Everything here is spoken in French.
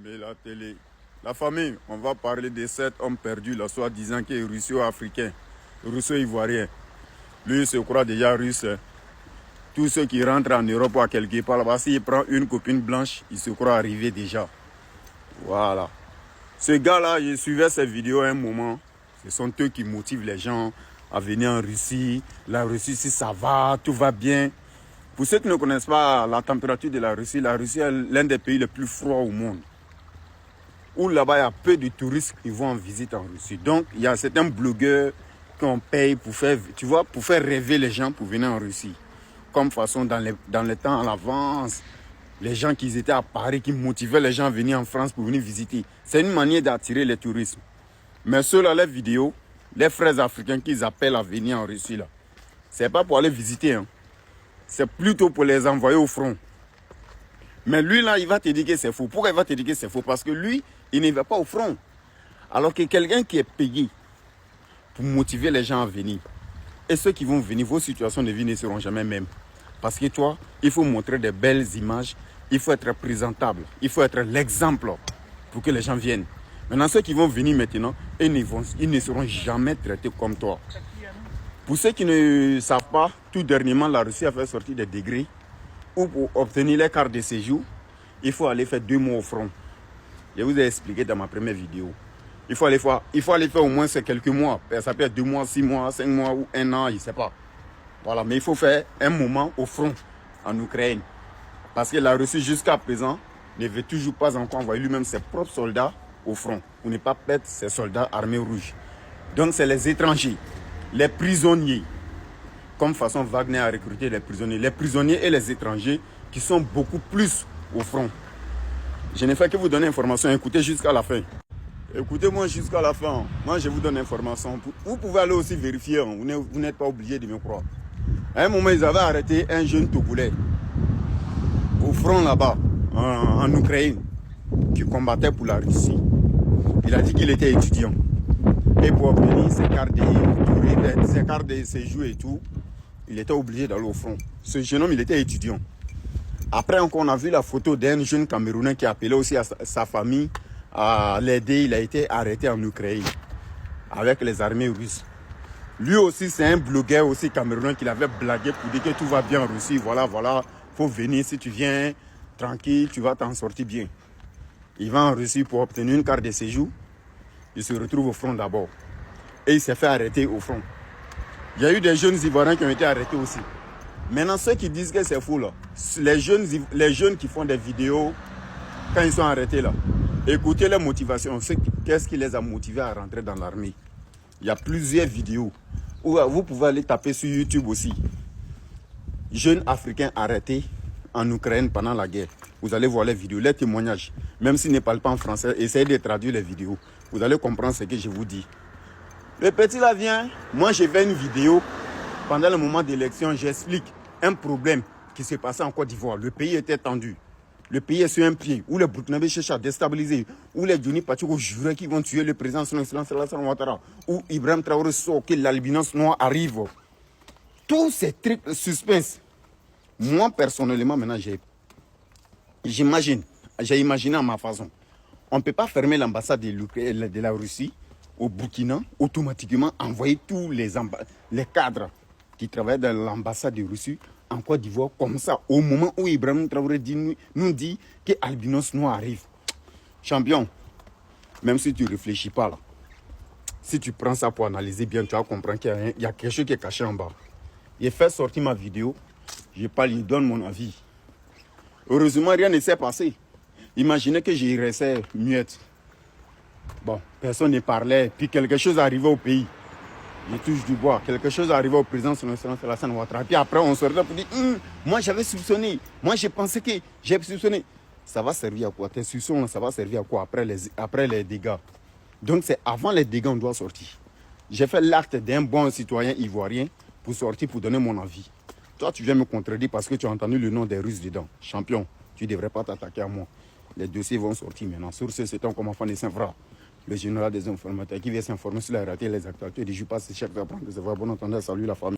Mais la télé. La famille, on va parler de cet homme perdu, là, soi-disant qui est russo-africain, russo-ivoirien. Lui, il se croit déjà russe. Tous ceux qui rentrent en Europe ou à quelque part là-bas, s'il prend une copine blanche, il se croit arrivé déjà. Voilà. Ce gars-là, je suivais ses vidéos à un moment. Ce sont eux qui motivent les gens à venir en Russie. La Russie, si ça va, tout va bien. Pour ceux qui ne connaissent pas la température de la Russie est l'un des pays les plus froids au monde. Où là-bas, il y a peu de touristes qui vont en visite en Russie. Donc, il y a certains blogueurs qu'on paye pour faire, tu vois, pour faire rêver les gens pour venir en Russie. Comme façon, dans le temps à l'avance, les gens qui étaient à Paris, qui motivaient les gens à venir en France pour venir visiter. C'est une manière d'attirer les touristes. Mais ceux-là, les vidéos, les frères africains qu'ils appellent à venir en Russie, là, c'est pas pour aller visiter, hein. C'est plutôt pour les envoyer au front. Mais lui, là, il va te dire que c'est faux. Pourquoi il va te dire que c'est faux? Parce que lui, il ne va pas au front. Alors que quelqu'un qui est payé pour motiver les gens à venir, et ceux qui vont venir, vos situations de vie ne seront jamais mêmes. Parce que toi, il faut montrer de belles images, il faut être présentable, il faut être l'exemple pour que les gens viennent. Maintenant, ceux qui vont venir maintenant, ils ne seront jamais traités comme toi. Pour ceux qui ne savent pas, tout dernièrement, la Russie a fait sortir des degrés où pour obtenir les cartes de séjour, il faut aller faire 2 mois au front. Je vous ai expliqué dans ma première vidéo. Il faut aller faire au moins quelques mois. Ça peut être 2 mois, 6 mois, 5 mois ou 1 an, je ne sais pas. Voilà, mais il faut faire un moment au front en Ukraine. Parce que la Russie, jusqu'à présent, ne veut toujours pas encore envoyer lui-même ses propres soldats au front. Pour ne pas perdre ses soldats armés rouges. Donc c'est les étrangers, les prisonniers. Comme façon Wagner a recruté les prisonniers et les étrangers qui sont beaucoup plus au front. Je ne fais que vous donner l'information, écoutez jusqu'à la fin. Écoutez-moi jusqu'à la fin, moi je vous donne l'information. Vous pouvez aller aussi vérifier, vous n'êtes pas obligé de me croire. À un moment, ils avaient arrêté un jeune Togolais au front là-bas, en Ukraine, qui combattait pour la Russie. Il a dit qu'il était étudiant. Et pour obtenir ses cartes de séjour et tout, il était obligé d'aller au front. Ce jeune homme, il était étudiant. Après, on a vu la photo d'un jeune Camerounais qui appelait aussi à sa famille à l'aider. Il a été arrêté en Ukraine avec les armées russes. Lui aussi, c'est un blogueur aussi camerounais qui l'avait blagué pour dire que tout va bien en Russie. Voilà, faut venir. Si tu viens tranquille, tu vas t'en sortir bien. Il va en Russie pour obtenir une carte de séjour. Il se retrouve au front d'abord. Et il s'est fait arrêter au front. Il y a eu des jeunes Ivoiriens qui ont été arrêtés aussi. Maintenant, ceux qui disent que c'est faux, là, les jeunes qui font des vidéos, quand ils sont arrêtés là, écoutez les motivations. Qu'est-ce qui les a motivés à rentrer dans l'armée? Il y a plusieurs vidéos. Où vous pouvez aller taper sur YouTube aussi. Jeunes Africains arrêtés en Ukraine pendant la guerre. Vous allez voir les vidéos, les témoignages. Même s'ils ne parlent pas en français, essayez de traduire les vidéos. Vous allez comprendre ce que je vous dis. Le petit là vient, moi j'ai fait une vidéo pendant le moment d'élection, j'explique un problème qui s'est passé en Côte d'Ivoire. Le pays était tendu. Le pays est sur un pied, où les Burkinabés cherchent à déstabiliser, où les Johnny Pacheco juraient qu'ils vont tuer le président son excellence Alassane Ouattara, où Ibrahim Traoré sort que l'albinos noir arrive. Tous ces trucs suspense. Moi personnellement maintenant j'ai imaginé à ma façon. On ne peut pas fermer l'ambassade de la Russie au Burkina, automatiquement envoyer tous les cadres qui travaillent dans l'ambassade de Russie en Côte d'Ivoire, comme ça, au moment où Ibrahim Traoré nous dit que Albinos Noir arrive. Champion, même si tu ne réfléchis pas là, si tu prends ça pour analyser bien, tu vas comprendre qu'il y a quelque chose qui est caché en bas. J'ai fait sortir ma vidéo, je parle, je donne mon avis. Heureusement, rien ne s'est passé. Imaginez que j'y restais muette. Bon, personne ne parlait, puis quelque chose arrivait au pays. Je touche du bois, quelque chose arrivait au président son excellence Alassane Ouattara. Puis après, on sortait pour dire, moi j'avais soupçonné, moi j'ai pensé que j'ai soupçonné. Ça va servir à quoi? Tes soupçons, ça va servir à quoi après les dégâts? Donc c'est avant les dégâts on doit sortir. J'ai fait l'acte d'un bon citoyen ivoirien pour sortir, pour donner mon avis. Toi, tu viens me contredire parce que tu as entendu le nom des Russes dedans. Champion, tu ne devrais pas t'attaquer à moi. Les dossiers vont sortir maintenant. Sur ce, c'est un comme enfant des Saint-Frères, le général des informateurs qui vient s'informer sur la réalité et les actualités du jour passé. Chaque fois, prendre des bonnes entendeurs. Salut la famille.